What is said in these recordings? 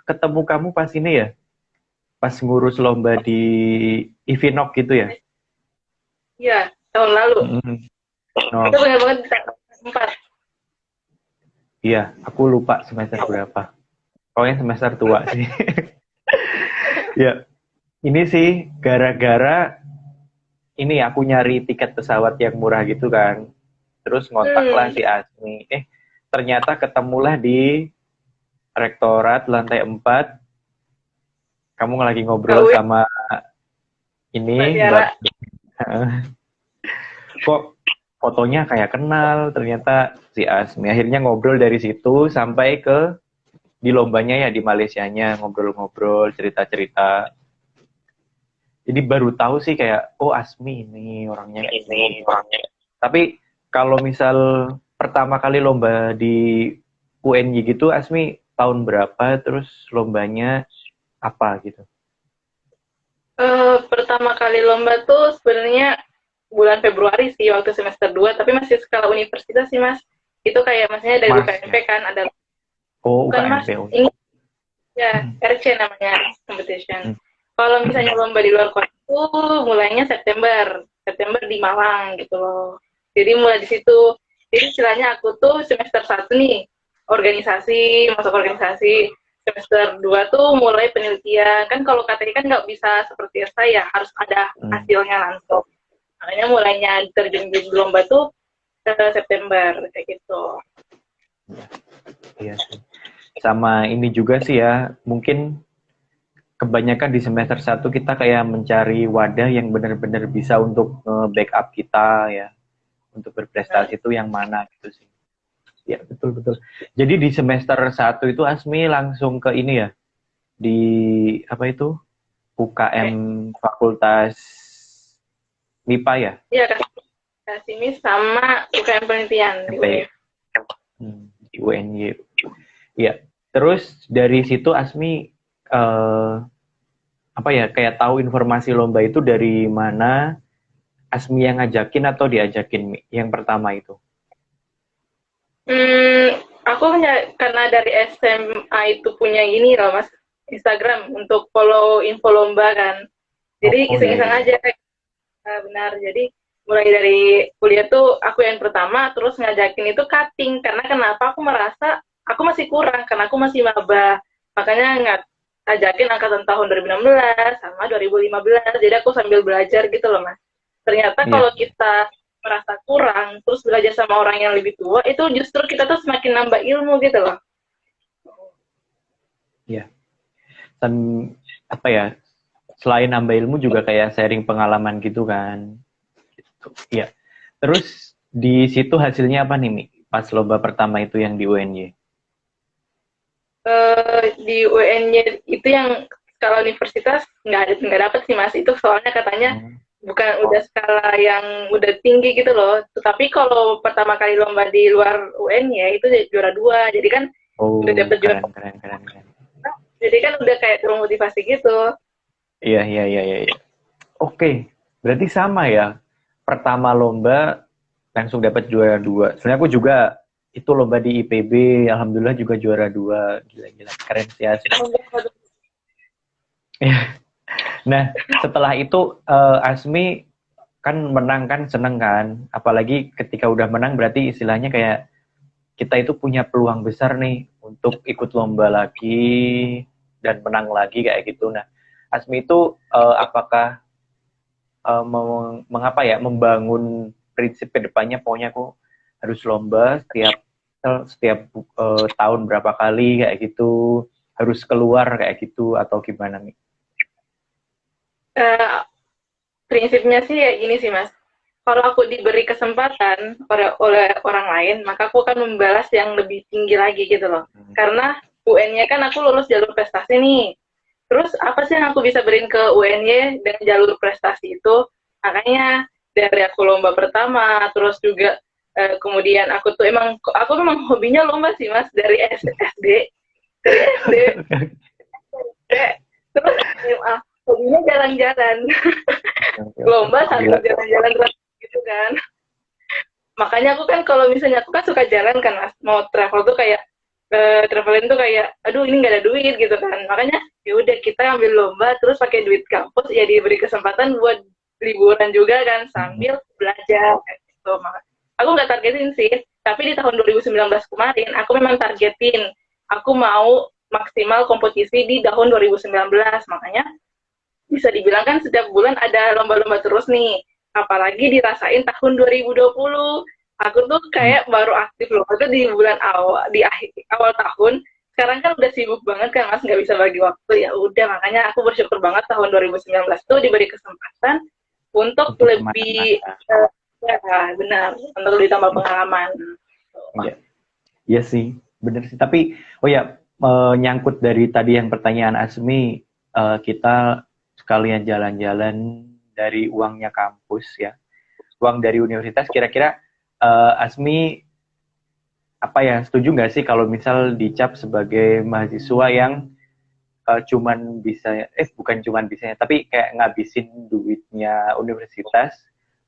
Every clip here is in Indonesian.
ketemu kamu pas ini ya, pas ngurus lomba di Ivinok gitu ya? Iya, tahun lalu. No, Itu benar banget bisa 4. iya, aku lupa semester berapa. Pokoknya semester tua sih. Ya, ini sih gara-gara ini aku nyari tiket pesawat yang murah gitu kan. Terus ngontaklah si Asmi. Ternyata ketemulah di rektorat lantai 4. Kamu lagi Kak ngobrol Uwe, sama Mbak ini, Tiara. Mbak. Kok fotonya kayak kenal, ternyata si Asmi. Akhirnya ngobrol dari situ sampai ke di lombanya ya, di Malaysianya, ngobrol-ngobrol, cerita-cerita. Jadi baru tahu sih kayak, oh Asmi ini orangnya kayak gini. Tapi kalau misal pertama kali lomba di UNY gitu, Asmi tahun berapa, terus lombanya apa gitu? Pertama kali lomba tuh sebenarnya bulan Februari sih, waktu semester 2, tapi masih skala universitas sih, Mas. Itu kayak maksudnya dari Mars UKMP ya? kan, ada Oh, bukan Mas, UKMP. Oh, ini ya RC namanya, competition. hmm. Kalau misalnya lomba di luar kota itu mulainya September, September di Malang gitu loh. Jadi mulai di situ. Jadi istilahnya aku tuh semester 1 nih, organisasi, masuk organisasi. Semester 2 tuh mulai penelitian. Kan kalau KTI kan nggak bisa seperti saya, harus ada hasilnya langsung. Makanya mulainya terjun di lomba tuh September, kayak gitu. Iya sih. Sama ini juga sih ya, mungkin kebanyakan di semester 1 kita kayak mencari wadah yang benar-benar bisa untuk backup kita ya, untuk berprestasi itu yang mana gitu sih. Ya, betul-betul. Jadi di semester 1 itu Asmi langsung ke ini ya, di apa itu? UKM Fakultas MIPA ya? Iya, Kasimi sama UKM penelitian di MP. UNF. Di UNY. Iya. Terus dari situ Asmi apa ya, kayak tahu informasi lomba itu dari mana? Asmi yang ngajakin atau diajakin Mi? Yang pertama itu? Aku karena dari SMA itu punya ini loh Mas, Instagram untuk follow info lomba kan. Jadi Oh iya iseng-iseng iya. aja, benar. Jadi mulai dari kuliah tuh aku yang pertama, terus ngajakin itu cutting. Karena kenapa aku merasa aku masih kurang, karena aku masih maba. Makanya ngajakin angkatan tahun 2016 sama 2015. Jadi aku sambil belajar gitu loh Mas. Ternyata Iya, kalau kita merasa kurang, terus belajar sama orang yang lebih tua, itu justru kita tuh semakin nambah ilmu gitu loh. iya. Dan apa ya? Selain nambah ilmu juga kayak sharing pengalaman gitu kan. Gitu. Iya. Terus di situ hasilnya apa nih Mi? Pas lomba pertama itu yang di UNY. Di UNY itu yang skala universitas nggak dapet sih Mas, itu soalnya katanya Hmm. bukan udah skala yang udah tinggi gitu loh. Tapi kalau pertama kali lomba di luar UNY itu juara 2, jadi kan udah Oh, dapet juara, keren keren keren keren. jadi kan udah kayak termotivasi gitu. Iya iya iya iya. Iya. Oke, berarti sama ya. Pertama lomba langsung dapat juara 2. Sebenarnya aku juga itu lomba di IPB, alhamdulillah juga juara 2. Gila-gila, keren sih Asmi. Nah, setelah itu Asmi kan menang kan, seneng kan. Apalagi ketika udah menang berarti istilahnya kayak kita itu punya peluang besar nih untuk ikut lomba lagi dan menang lagi kayak gitu. Nah, Asmi itu apakah mengapa ya, membangun prinsip kedepannya, pokoknya aku harus lomba setiap tahun berapa kali kayak gitu, harus keluar kayak gitu atau gimana nih? Uh, Prinsipnya sih ya ini sih Mas, kalau aku diberi kesempatan oleh orang lain, maka aku akan membalas yang lebih tinggi lagi gitu loh. Karena UN-nya kan aku lulus jalur prestasi nih. Terus apa sih yang aku bisa beriin ke UNY dengan jalur prestasi itu? Makanya dari aku lomba pertama, terus juga kemudian aku memang hobinya lomba sih Mas, dari SD, dari SD, terus SMA, hobinya jalan-jalan. Lomba sambil jalan-jalan gitu kan. Makanya aku kan kalau misalnya aku kan suka jalan kan Mas, mau travel tuh kayak traveling tuh kayak aduh ini nggak ada duit gitu kan, makanya ya udah kita ambil lomba terus pakai duit kampus ya diberi kesempatan buat liburan juga kan sambil belajar kayak gitu. Aku nggak targetin sih, tapi di tahun 2019 kemarin aku memang targetin aku mau maksimal kompetisi di tahun 2019, makanya bisa dibilang kan setiap bulan ada lomba-lomba terus nih, apalagi dirasain tahun 2020 aku tuh kayak baru aktif loh itu di bulan awal di akhir awal tahun. Sekarang kan udah sibuk banget kan mas, nggak bisa bagi waktu, ya udah makanya aku bersyukur banget tahun 2019 tuh diberi kesempatan untuk lebih ya benar untuk ditambah pengalaman. Iya, iya sih, bener sih. Tapi, oh ya, nyangkut dari tadi yang pertanyaan Asmi, kita sekalian jalan-jalan dari uangnya kampus ya, uang dari universitas. Kira-kira Asmi apa ya, setuju nggak sih kalau misal dicap sebagai mahasiswa yang cuman bisa, bukan cuman bisa, tapi kayak ngabisin duitnya universitas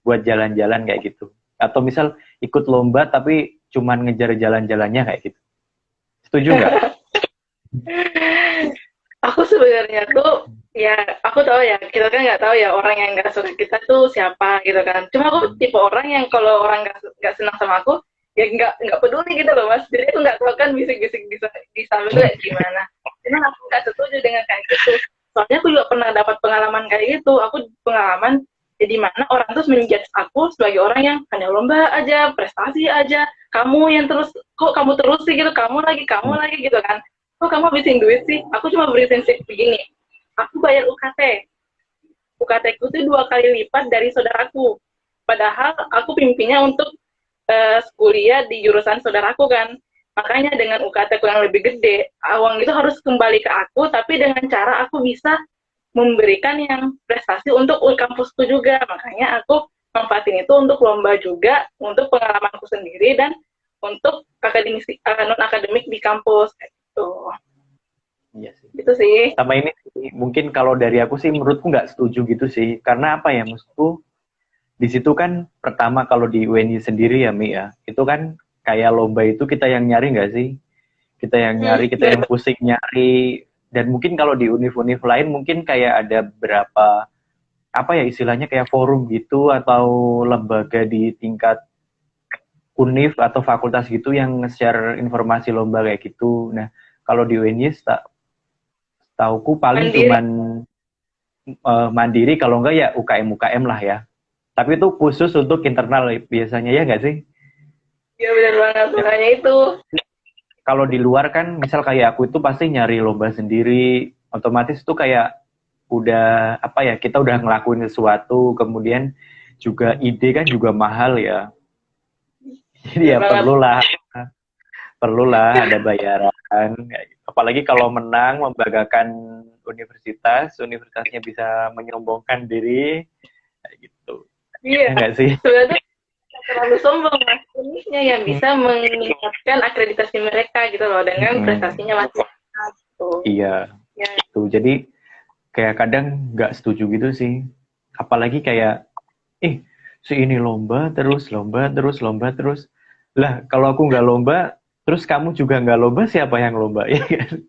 buat jalan-jalan kayak gitu. Atau misal ikut lomba tapi cuman ngejar jalan-jalannya kayak gitu. Setuju nggak? Aku sebenarnya tuh ya aku tahu ya kita kan nggak tahu ya orang yang nggak suka kita tuh siapa gitu kan. Cuma aku tipe orang yang kalau orang nggak senang sama aku ya nggak peduli gitu loh mas. Jadi aku nggak tahu kan bisik-bisik di samping itu gimana. Cuma aku nggak setuju dengan kayak gitu. Soalnya aku juga pernah dapat pengalaman kayak gitu. Aku pengalaman jadi mana orang terus menjudge aku sebagai orang yang hanya lomba aja, prestasi aja. Kamu yang terus kok kamu terus sih gitu, kamu lagi gitu kan. Kok kamu habisin duit sih? Aku cuma beri prinsip begini. Aku bayar UKT. UKT ku itu 2 kali lipat dari saudaraku. Padahal aku pimpinnya untuk kuliah di jurusan saudaraku kan. Makanya dengan UKT ku yang lebih gede, uang itu harus kembali ke aku, tapi dengan cara aku bisa memberikan yang prestasi untuk kampusku juga. Makanya aku manfaatin itu untuk lomba juga, untuk pengalamanku sendiri, dan untuk akademisi, non-akademik di kampus. Gitu. Iya sih. Gitu sih. Sama ini mungkin kalau dari aku sih menurutku nggak setuju gitu sih. Karena apa ya, maksudku di situ kan pertama kalau di UNY sendiri ya Mi ya, itu kan kayak lomba itu kita yang nyari nggak sih? Kita yang nyari, kita yang pusing nyari. Dan mungkin kalau di univ-univ lain mungkin kayak ada berapa apa ya istilahnya kayak forum gitu atau lembaga di tingkat univ atau fakultas gitu yang nge-share informasi lomba kayak gitu. Nah, kalau di UNY tauku paling Mandiri. cuman mandiri, kalau enggak ya UKM-UKM lah ya. Tapi itu khusus untuk internal biasanya ya nggak sih? Iya benar banget, makanya itu. Kalau di luar kan, misal kayak aku itu pasti nyari lomba sendiri, otomatis itu kayak udah apa ya, kita udah ngelakuin sesuatu, kemudian juga ide kan juga mahal ya. Jadi ya perlulah ada bayaran. Apalagi kalau menang membanggakan universitasnya bisa menyombongkan diri kayak gitu. Iya. Enggak sih? Sebenarnya terlalu sombong mas. Uniknya yang bisa meningkatkan akreditasi mereka gitu loh dengan prestasinya masih gitu. Iya. Ya. Tuh, jadi kayak kadang nggak setuju gitu sih. Apalagi kayak, si ini lomba terus. Lah, kalau aku nggak lomba, terus kamu juga nggak lomba, siapa yang lomba? Ya kan?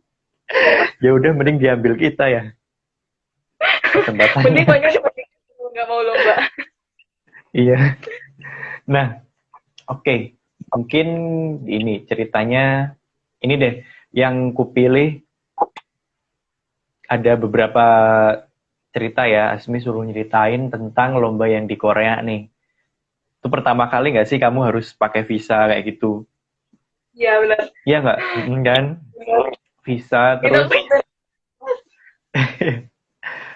Ya udah, mending diambil kita ya. Kesempatan. Mending banyak nggak mau lomba. Iya. Nah, oke. Mungkin ini ceritanya, ini deh, yang kupilih ada beberapa cerita ya. Asmi suruh nyeritain tentang lomba yang di Korea nih. Itu pertama kali nggak sih kamu harus pakai visa kayak gitu? Iya benar. Iya nggak? Kan? Visa terus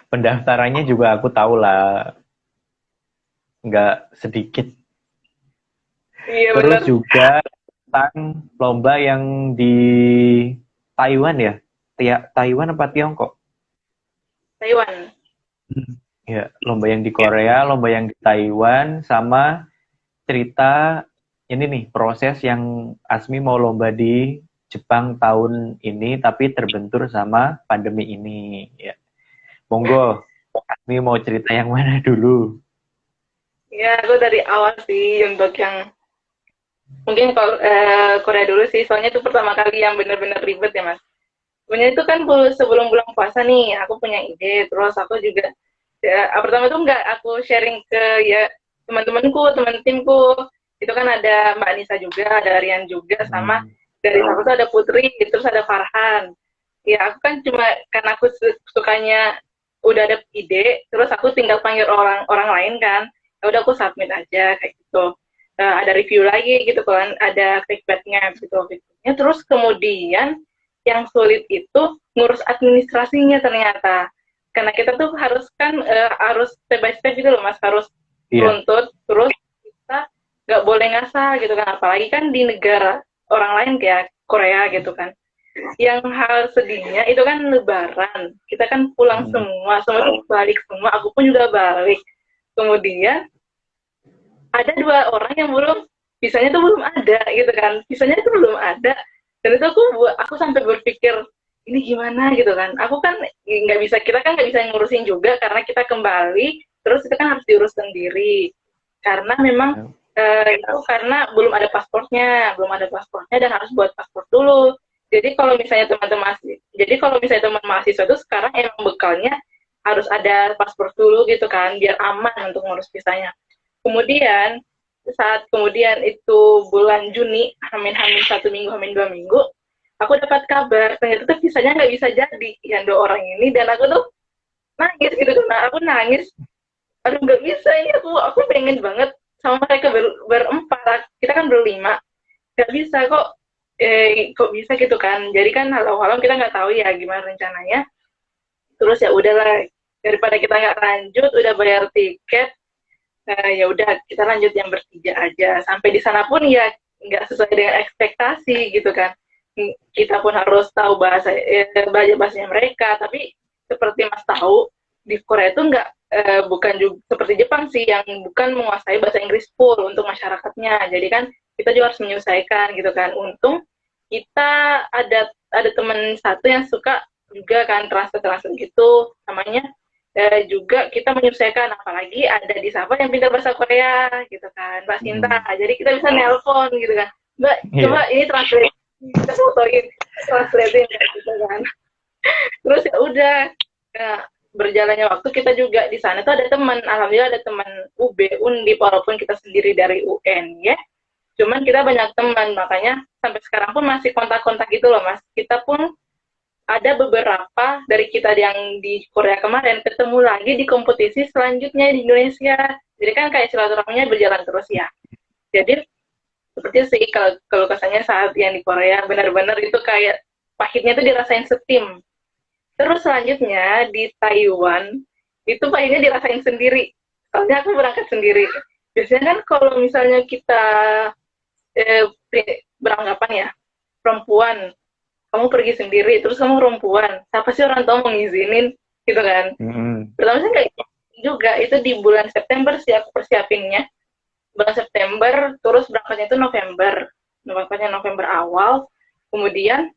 pendaftarannya juga aku tahu lah, nggak sedikit. Iya, Terus benar. juga tentang lomba yang di Taiwan ya? Taiwan apa Tiongkok? Taiwan. Ya, lomba yang di Korea, lomba yang di Taiwan, sama cerita ini nih, proses yang Asmi mau lomba di Jepang tahun ini, tapi terbentur sama pandemi ini. Ya. Monggo, Asmi mau cerita yang mana dulu? Ya, aku dari awal sih untuk yang Mungkin kalau Korea dulu sih, soalnya itu pertama kali yang benar-benar ribet ya Mas. Sebenarnya itu kan sebelum bulan puasa nih, aku punya ide, terus aku juga ya, pertama itu nggak aku sharing ke ya teman-temanku, teman timku. Itu kan ada Mbak Anissa juga, ada Rian juga, sama Hmm. dari aku tuh ada Putri, terus ada Farhan. Ya aku kan cuma karena aku sukanya udah ada ide, terus aku tinggal panggil orang lain kan. Ya udah aku submit aja kayak gitu. Ada review lagi gitu kan, ada feedbacknya gitu. Terus kemudian yang sulit itu ngurus administrasinya ternyata karena kita tuh harus kan harus step by step gitu loh Mas, harus Iya. runtut, terus kita nggak boleh ngasal gitu kan, apalagi kan di negara orang lain kayak Korea gitu kan. Yang hal sedihnya itu kan lebaran, kita kan pulang Hmm. semua balik semua, aku pun juga balik. Kemudian ada 2 orang yang belum, visanya tuh belum ada gitu kan, visanya tuh belum ada, dan itu aku sampai berpikir ini gimana gitu kan, aku kan nggak bisa, kita kan nggak bisa ngurusin juga karena kita kembali, terus itu kan harus diurus sendiri, karena memang Ya. itu karena belum ada paspornya dan harus buat paspor dulu. Jadi kalau misalnya teman mahasiswa itu sekarang emang bekalnya harus ada paspor dulu gitu kan, biar aman untuk ngurus visanya. Kemudian saat kemudian itu bulan Juni, hamin 1 minggu, hamin 2 minggu, aku dapat kabar ternyata tuh visanya nggak bisa jadi yang 2 orang ini, dan aku tuh nangis gitu kan, aku nangis, aduh nggak bisa ini, aku pengen banget sama mereka berempat, kita kan berlima, nggak bisa kok bisa gitu kan, jadi kan halau-halau kita nggak tahu ya gimana rencananya, terus ya udahlah, daripada kita nggak lanjut udah bayar tiket, ya udah kita lanjut yang bertiga aja, sampai di sana pun ya nggak sesuai dengan ekspektasi gitu kan, kita pun harus tahu bahasanya mereka, tapi seperti Mas tahu di Korea itu nggak bukan juga seperti Jepang sih yang bukan menguasai bahasa Inggris full untuk masyarakatnya, jadi kan kita juga harus menyesuaikan gitu kan. Untung kita ada teman satu yang suka juga kan transfer gitu namanya, juga kita menyesuaikan, apalagi ada di Sapa yang pintar bahasa Korea gitu kan, Mbak Sinta, Hmm. jadi kita bisa nelpon gitu kan, Mbak coba Iya. ini translate, kita fotoin, translatein gitu kan, terus ya udah, nah, berjalannya waktu kita juga di sana tuh ada teman, alhamdulillah ada teman UB Undip, walaupun kita sendiri dari UN ya, cuman kita banyak teman, makanya sampai sekarang pun masih kontak-kontak gitu loh Mas, kita pun ada beberapa dari kita yang di Korea kemarin ketemu lagi di kompetisi selanjutnya di Indonesia. Jadi kan kayak silaturahminya berjalan terus ya. Jadi seperti sih kalau kesannya saat yang di Korea benar-benar itu kayak pahitnya tuh dirasain setim. Terus selanjutnya di Taiwan itu pahitnya dirasain sendiri. Soalnya aku berangkat sendiri. Biasanya kan kalau misalnya kita eh, beranggapan ya perempuan, kamu pergi sendiri, terus kamu perempuan, siapa sih orang tua mau ngizinin, gitu kan. Hmm. Pertama sih kayak juga, itu di bulan September sih aku persiapinnya. Bulan September, terus berangkatnya itu November awal, kemudian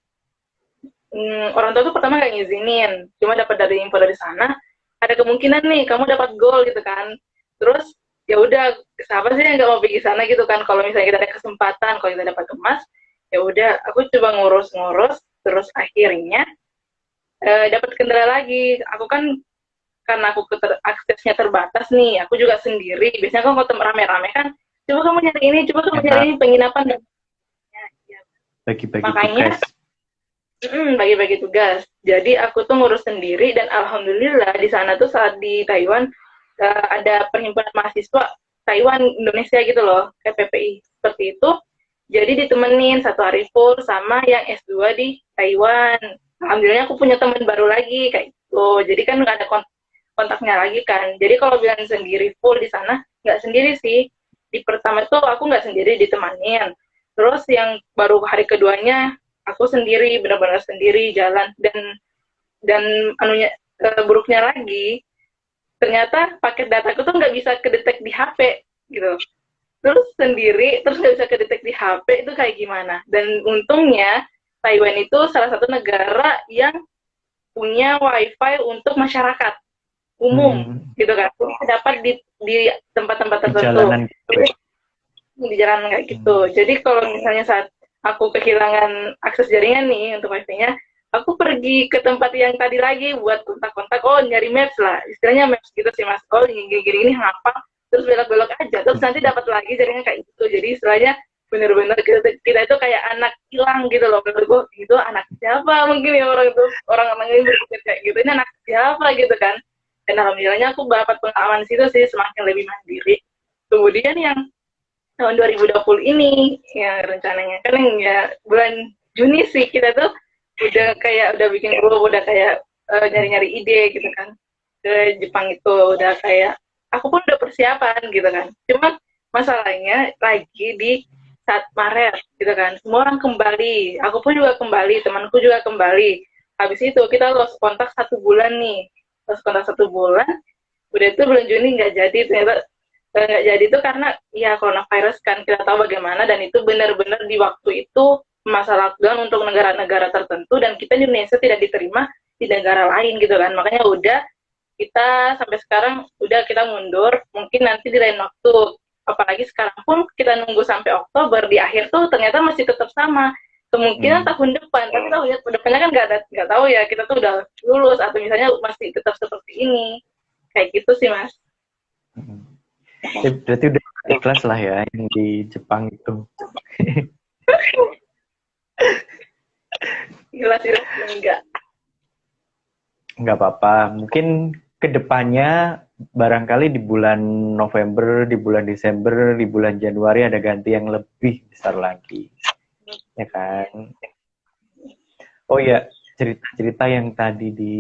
orang tua tuh pertama nggak ngizinin, cuma dapat dari info dari sana, ada kemungkinan nih kamu dapat gol gitu kan. Terus ya udah, siapa sih yang nggak mau pergi sana gitu kan, kalau misalnya kita ada kesempatan, kalau kita dapat emas, ya udah aku coba ngurus-ngurus, terus akhirnya dapat kendala lagi. Aku kan karena aksesnya terbatas nih, aku juga sendiri. Biasanya kalau ketemu rame-rame kan, coba kamu nyari ini, coba kamu nyari Ya, ini, penginapan dan ya. bagi-bagi Makanya tugas. bagi-bagi tugas. Jadi aku tuh ngurus sendiri, dan alhamdulillah di sana tuh saat di Taiwan ada perhimpunan mahasiswa Taiwan Indonesia gitu loh, kayak PPI seperti itu. Jadi ditemenin 1 hari full sama yang S2 di Taiwan. Alhamdulillah aku punya teman baru lagi kayak gitu. Jadi kan nggak ada kontaknya lagi kan. Jadi kalau bilang sendiri full di sana, nggak sendiri sih. Di pertama itu aku nggak sendiri, ditemanin. Terus yang baru hari keduanya aku sendiri, benar-benar sendiri jalan, dan anunya buruknya lagi, ternyata paket dataku tuh nggak bisa kedetek di HP gitu, terus sendiri, terus nggak bisa kedetek di HP, itu kayak gimana. Dan untungnya Taiwan itu salah satu negara yang punya wifi untuk masyarakat umum Hmm. gitu kan, dapat di tempat-tempat Di tertentu. jalanan gitu ya. di jalan kayak gitu. Jadi kalau misalnya saat aku kehilangan akses jaringan nih untuk wifi-nya, aku pergi ke tempat yang tadi lagi buat kontak-kontak, oh nyari maps lah, istilahnya maps gitu sih mas, oh gini-gini ini ngapa, terus belok-belok aja, terus nanti dapat lagi jaringan kayak gitu. Jadi istilahnya bener-bener kita itu kayak anak hilang gitu loh, menurut gue itu anak siapa mungkin ya, orang itu orang ini berpikir kayak gitu, ini anak siapa gitu kan. Dan alhamdulillahnya aku dapat pengalaman situ sih, semakin lebih mandiri. Kemudian yang tahun 2020 ini yang rencananya kan yang ya bulan Juni sih kita tuh udah bikin grup, udah kayak nyari-nyari ide gitu kan ke Jepang. Itu udah kayak aku pun udah persiapan gitu kan, cuma masalahnya lagi di saat Maret gitu kan, semua orang kembali, aku pun juga kembali, temanku juga kembali. Habis itu kita lost kontak 1 bulan nih, lost kontak 1 bulan. Udah itu bulan Juni nggak jadi, ternyata nggak jadi itu karena ya coronavirus kan, kita tahu bagaimana, dan itu benar-benar di waktu itu masa lockdown untuk negara-negara tertentu, dan kita di Indonesia tidak diterima di negara lain gitu kan. Makanya udah kita sampai sekarang udah kita mundur, mungkin nanti di lain waktu. Apalagi sekarang pun kita nunggu sampai Oktober, di akhir tuh ternyata masih tetap sama, kemungkinan tahun depan, tapi tahu ya depannya kan nggak tahu ya, kita tuh udah lulus atau misalnya masih tetap seperti ini, kayak gitu sih mas. Berarti udah ikhlas lah ya yang di Jepang itu. Jelas enggak. Nggak apa-apa. Mungkin kedepannya barangkali di bulan November, di bulan Desember, di bulan Januari ada ganti yang lebih besar lagi. Ya kan? Oh ya, cerita-cerita yang tadi di